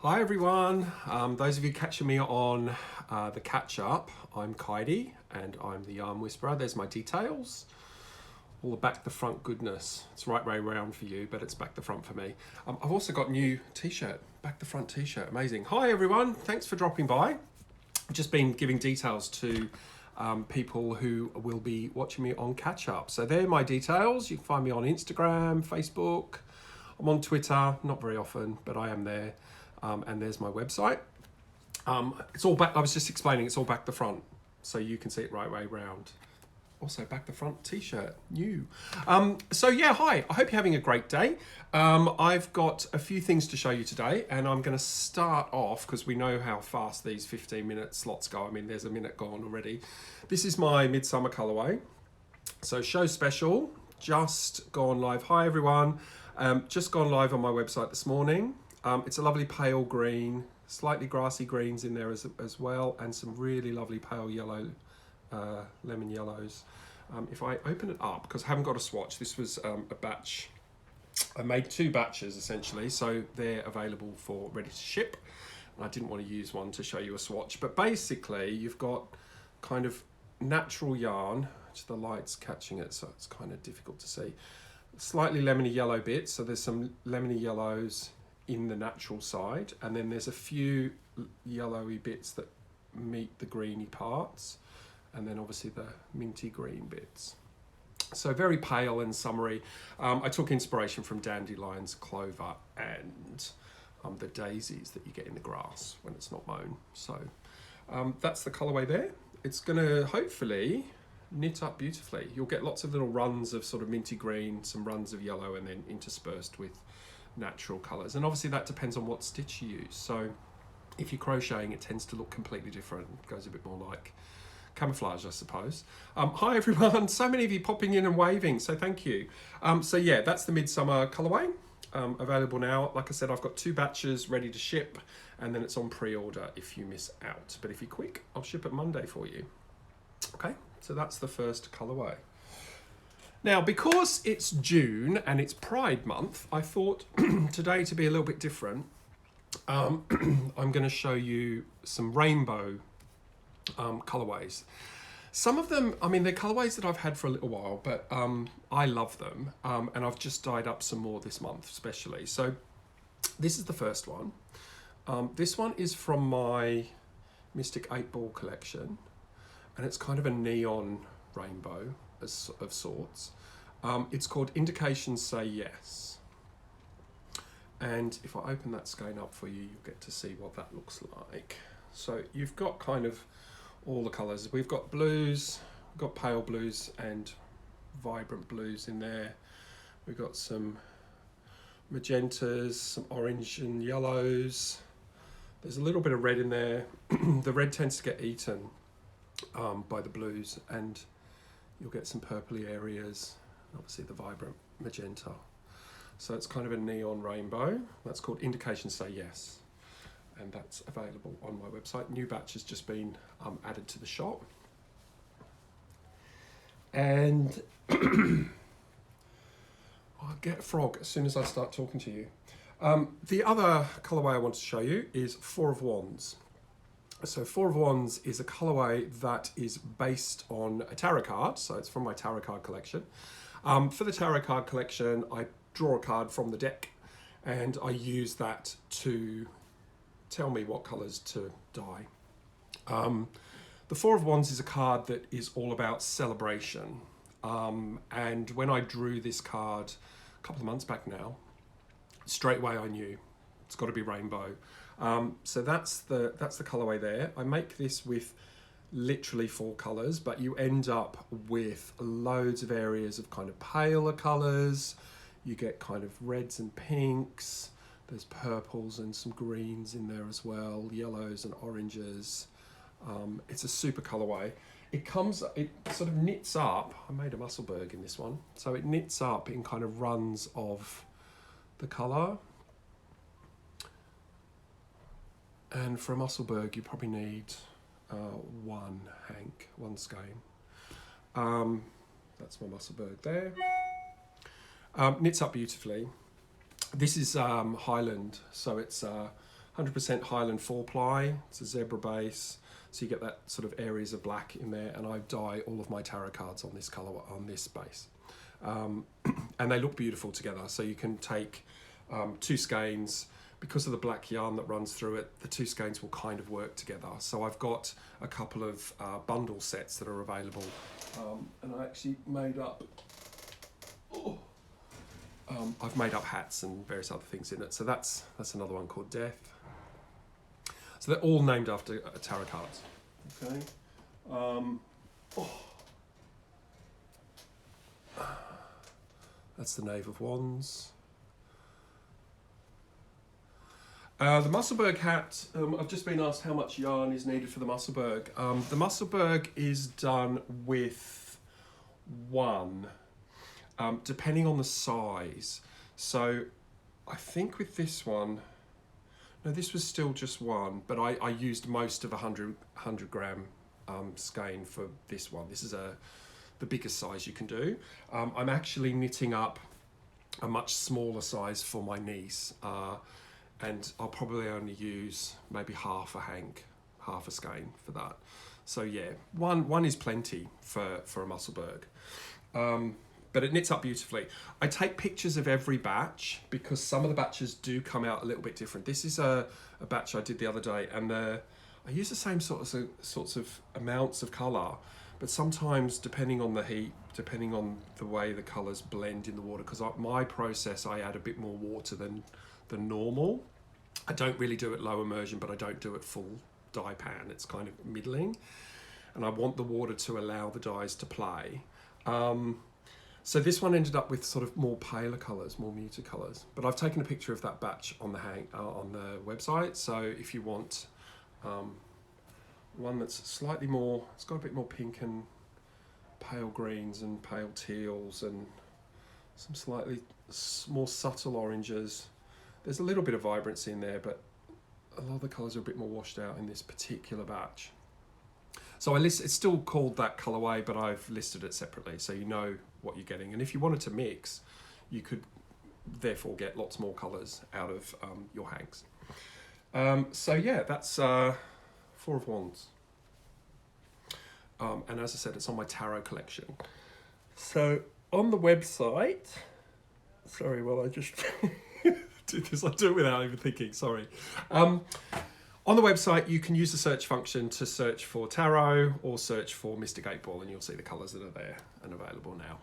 Hi everyone, those of you catching me on the catch up, I'm Kaidi and I'm the Yarn Whisperer. There's my details, all the back the front goodness. It's right way around for you, but it's back the front for me. I've also got a new t-shirt, back the front t-shirt, amazing. Hi everyone, thanks for dropping by. I've just been giving details to people who will be watching me on catch up. So they're my details. You can find me on Instagram, Facebook. I'm on Twitter, not very often, but I am there. And there's my website. It's all back, I was just explaining, it's all back the front. So you can see it right way round. Also back the front t-shirt, new. So yeah, hi, I hope you're having a great day. I've got a few things to show you today, and I'm gonna start off, because we know how fast these 15-minute slots go. I mean, there's a minute gone already. This is my MidSummer colorway. So show special, just gone live. Hi everyone, just gone live on my website this morning. It's a lovely pale green, slightly grassy greens in there as well, and some really lovely pale yellow, lemon yellows. If I open it up, because I haven't got a swatch, this was a batch. I made 2 batches essentially, so they're available for ready to ship. And I didn't want to use one to show you a swatch, but basically you've got kind of natural yarn, which the light's catching it, so it's kind of difficult to see. Slightly lemony yellow bits, so there's some lemony yellows in the natural side, and then there's a few yellowy bits that meet the greeny parts, and then obviously the minty green bits. So very pale and summery. I took inspiration from dandelions, clover, and the daisies that you get in the grass when it's not mown. So that's the colourway there. It's gonna hopefully knit up beautifully. You'll get lots of little runs of sort of minty green, some runs of yellow, and then interspersed with natural colours, and obviously that depends on what stitch you use. So if you're crocheting, it tends to look completely different. It goes a bit more like camouflage, I suppose. Hi everyone, so many of you popping in and waving, so thank you. So yeah, that's the MidSummer colourway, available now. Like I said, I've got 2 batches ready to ship, and then it's on pre-order if you miss out, but if you're quick, I'll ship it Monday for you. Okay, so that's the first colourway. Now, because it's June and it's Pride Month, I thought today to be a little bit different, I'm going to show you some rainbow colourways. Some of them, I mean, they're colourways that I've had for a little while, but I love them, and I've just dyed up some more this month, especially. So this is the first one. This one is from my Mystic 8-Ball collection, and it's kind of a neon rainbow of sorts. It's called Indications Say Yes, and if I open that skein up for you, you'll get to see what that looks like. So you've got kind of all the colours. We've got blues, we've got pale blues and vibrant blues in there. We've got some magentas, some orange and yellows. There's a little bit of red in there. The red tends to get eaten by the blues, and you'll get some purpley areas, obviously the vibrant magenta. So it's kind of a neon rainbow. That's called Indications Say Yes, and that's available on my website. New batch has just been added to the shop. And I'll get a frog as soon as I start talking to you. The other colourway I want to show you is 4 of Wands. So 4 of Wands is a colourway that is based on a tarot card, so it's from my tarot card collection. For the tarot card collection, I draw a card from the deck, and I use that to tell me what colours to dye. The 4 of Wands is a card that is all about celebration, and when I drew this card a couple of months back now, straight away I knew it's got to be rainbow. So that's the colourway there. I make this with literally 4 colours, but you end up with loads of areas of kind of paler colours. You get kind of reds and pinks. There's purples and some greens in there as well, yellows and oranges. It's a super colourway. It sort of knits up. I made a Musselberg in this one. So it knits up in kind of runs of the colour. And for a Musselberg, you probably need one skein. That's my Musselberg there. Knits up beautifully. This is Highland, so it's 100% Highland 4-ply. It's a zebra base, so you get that sort of areas of black in there, and I dye all of my tarot cards on this colour, on this base. And they look beautiful together, so you can take 2 skeins. Because of the black yarn that runs through it, the 2 skeins will kind of work together. So I've got a couple of bundle sets that are available, and I actually made up, I've made up hats and various other things in it. So that's another one called Death. So they're all named after tarot cards. Okay. That's the Knave of Wands. The Musselberg hat, I've just been asked how much yarn is needed for the Musselberg. The Musselberg is done with 1, depending on the size. So I think with this one, no, this was still just 1, but I used most of 100 gram skein for this one. This is the biggest size you can do. I'm actually knitting up a much smaller size for my niece. And I'll probably only use maybe half a skein for that. So yeah, one is plenty for a Musselberg. But it knits up beautifully. I take pictures of every batch because some of the batches do come out a little bit different. This is a batch I did the other day, and I use the same sorts of amounts of colour, but sometimes depending on the heat, depending on the way the colours blend in the water, because my process, I add a bit more water than normal. I don't really do it low immersion, but I don't do it full dye pan. It's kind of middling, and I want the water to allow the dyes to play. So this one ended up with sort of more paler colours, more muted colours. But I've taken a picture of that batch on the website. So if you want one that's slightly more, it's got a bit more pink and pale greens and pale teals and some slightly more subtle oranges. There's a little bit of vibrancy in there, but a lot of the colours are a bit more washed out in this particular batch. So it's still called that colourway, but I've listed it separately, so you know what you're getting. And if you wanted to mix, you could therefore get lots more colours out of your hanks. So yeah, that's 4 of Wands. And as I said, it's on my tarot collection. So on the website, sorry, well I just do this, I do it without even thinking, sorry. On the website, you can use the search function to search for tarot or search for Mystic 8 Ball, and you'll see the colours that are there and available now.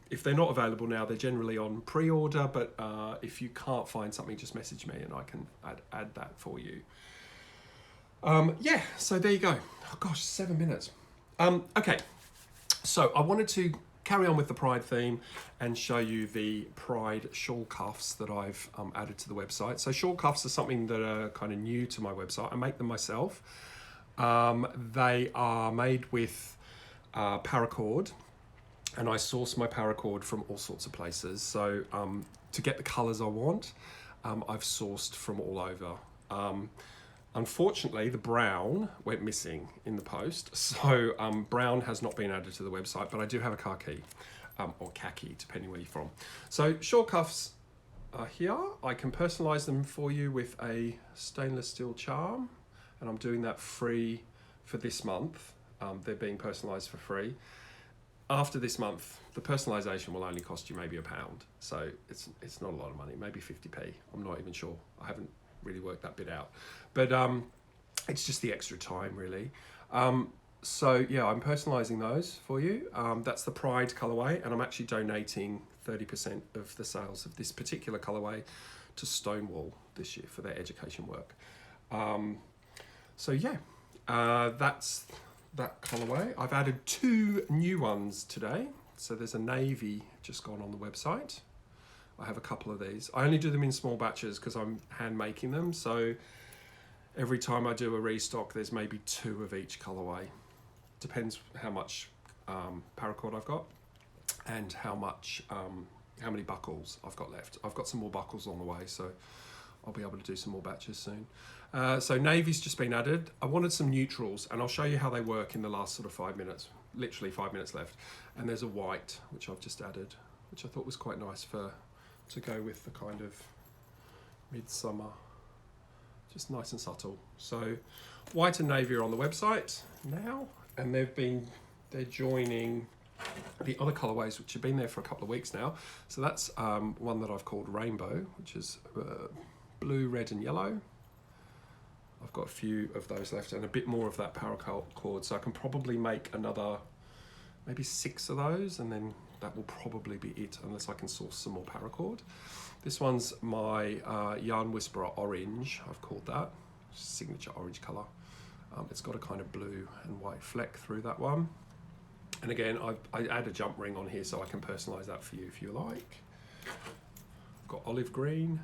If they're not available now, they're generally on pre-order, but if you can't find something, just message me and I can add that for you. Yeah, so there you go. Oh gosh, 7 minutes. Okay, so I wanted to carry on with the Pride theme and show you the Pride shawl cuffs that I've added to the website. So shawl cuffs are something that are kind of new to my website. I make them myself. They are made with paracord, and I source my paracord from all sorts of places. So to get the colours I want, I've sourced from all over. Unfortunately, the brown went missing in the post, so brown has not been added to the website, but I do have a khaki, or khaki, depending where you're from. So shawl cuffs are here. I can personalise them for you with a stainless steel charm, and I'm doing that free for this month. They're being personalised for free. After this month, the personalisation will only cost you maybe £1, so it's not a lot of money, maybe 50p. I'm not even sure. I haven't really worked that bit out, but it's just the extra time really. So yeah, I'm personalizing those for you. That's the Pride colorway, and I'm actually donating 30% of the sales of this particular colorway to Stonewall this year for their education work. So yeah, that's that colorway. I've added 2 new ones today. So there's a navy just gone on the website. I have a couple of these. I only do them in small batches because I'm hand making them. So every time I do a restock, there's maybe 2 of each colorway. Depends how much paracord I've got and how many buckles I've got left. I've got some more buckles on the way, so I'll be able to do some more batches soon. So navy's just been added. I wanted some neutrals, and I'll show you how they work in the last sort of 5 minutes. Literally 5 minutes left. And there's a white, which I've just added, which I thought was quite nice to go with the kind of MidSummer just nice and subtle. So white and navy are on the website now, and they're joining the other colorways which have been there for a couple of weeks now. So that's one that I've called Rainbow, which is blue, red and yellow. I've got a few of those left and a bit more of that paracord, so I can probably make another maybe 6 of those, and then that will probably be it unless I can source some more paracord. This one's my Yarn Whisperer Orange, I've called that, signature orange colour. It's got a kind of blue and white fleck through that one. And again, I add a jump ring on here so I can personalise that for you if you like. I've got olive green,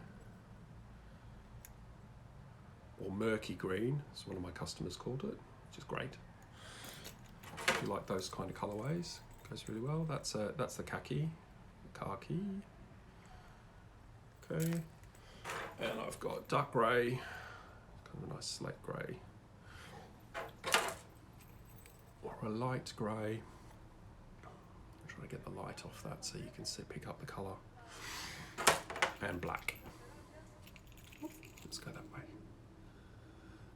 or murky green, as one of my customers called it, which is great. If you like those kind of colourways, goes really well. That's the khaki. Okay, and I've got dark grey, kind of a nice slate grey, or a light grey. I'm trying to get the light off that so you can pick up the colour, and black. Let's go that way.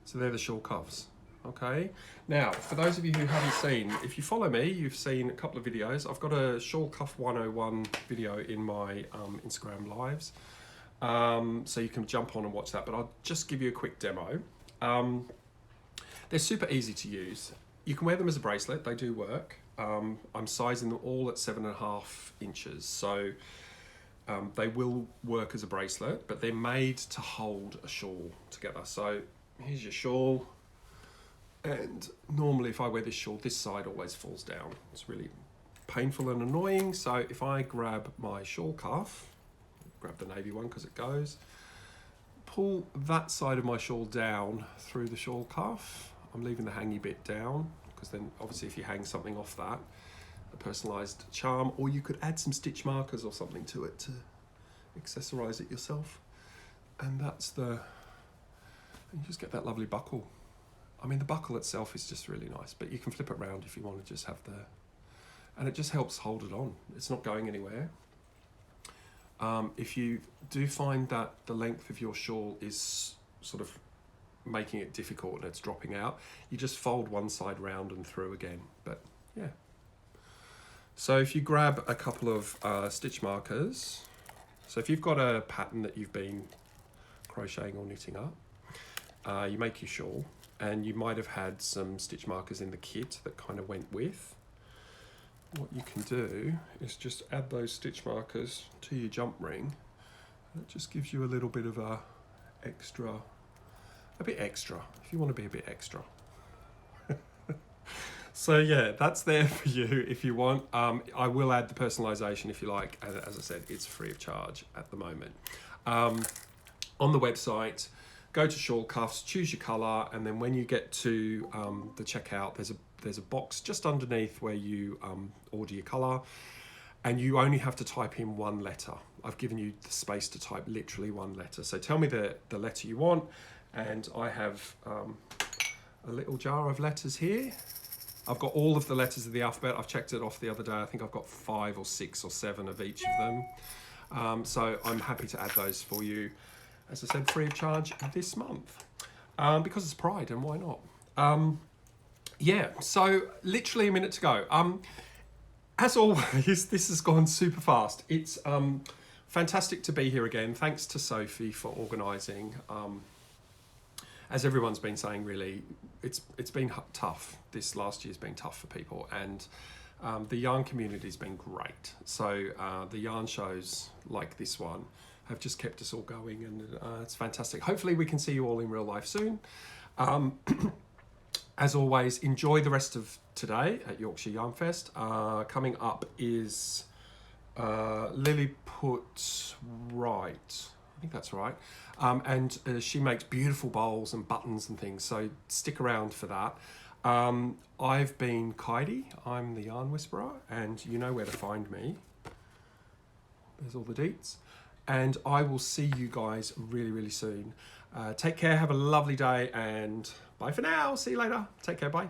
So they're the Shawl Cuffs. Okay, now for those of you who haven't seen, if you follow me, you've seen a couple of videos. I've got a Shawl Cuff 101 video in my Instagram lives, so you can jump on and watch that, but I'll just give you a quick demo. They're super easy to use. You can wear them as a bracelet, they do work. I'm sizing them all at 7.5 inches, so they will work as a bracelet, but they're made to hold a shawl together. So here's your shawl. And normally if I wear this shawl, this side always falls down. It's really painful and annoying. So if I grab my shawl cuff, grab the navy one because it goes, pull that side of my shawl down through the shawl cuff. I'm leaving the hangy bit down because then obviously if you hang something off that, a personalised charm, or you could add some stitch markers or something to it to accessorise it yourself. And you just get that lovely buckle. I mean, the buckle itself is just really nice, but you can flip it around if you want to just have and it just helps hold it on. It's not going anywhere. If you do find that the length of your shawl is sort of making it difficult and it's dropping out, you just fold one side round and through again, but yeah. So if you grab a couple of stitch markers, so if you've got a pattern that you've been crocheting or knitting up, you make your shawl, and you might have had some stitch markers in the kit that kind of went with. What you can do is just add those stitch markers to your jump ring. And it just gives you a little bit of a bit extra, if you want to be a bit extra. So yeah, that's there for you if you want. I will add the personalisation if you like, and as I said, it's free of charge at the moment. On the website, go to Shawl Cuffs, choose your colour, and then when you get to the checkout, there's a box just underneath where you order your colour, and you only have to type in one letter. I've given you the space to type literally one letter. So tell me the letter you want, and I have a little jar of letters here. I've got all of the letters of the alphabet. I've checked it off the other day. I think I've got 5 or 6 or 7 of each of them. So I'm happy to add those for you. As I said, free of charge this month, because it's Pride, and why not? Yeah, so literally a minute to go. As always, this has gone super fast. It's fantastic to be here again. Thanks to Sophie for organising. As everyone's been saying, really, it's been tough. This last year's been tough for people, and the yarn community's been great. So the yarn shows like this one have just kept us all going, and it's fantastic. Hopefully we can see you all in real life soon. As always, enjoy the rest of today at Yorkshire Yarn Fest. Coming up is Lilliput Wright. I think that's right. And she makes beautiful bowls and buttons and things, so stick around for that. I've been Kaidi, I'm the Yarn Whisperer, and you know where to find me. There's all the deets. And I will see you guys really, really soon. Take care, have a lovely day, and bye for now. See you later. Take care, bye.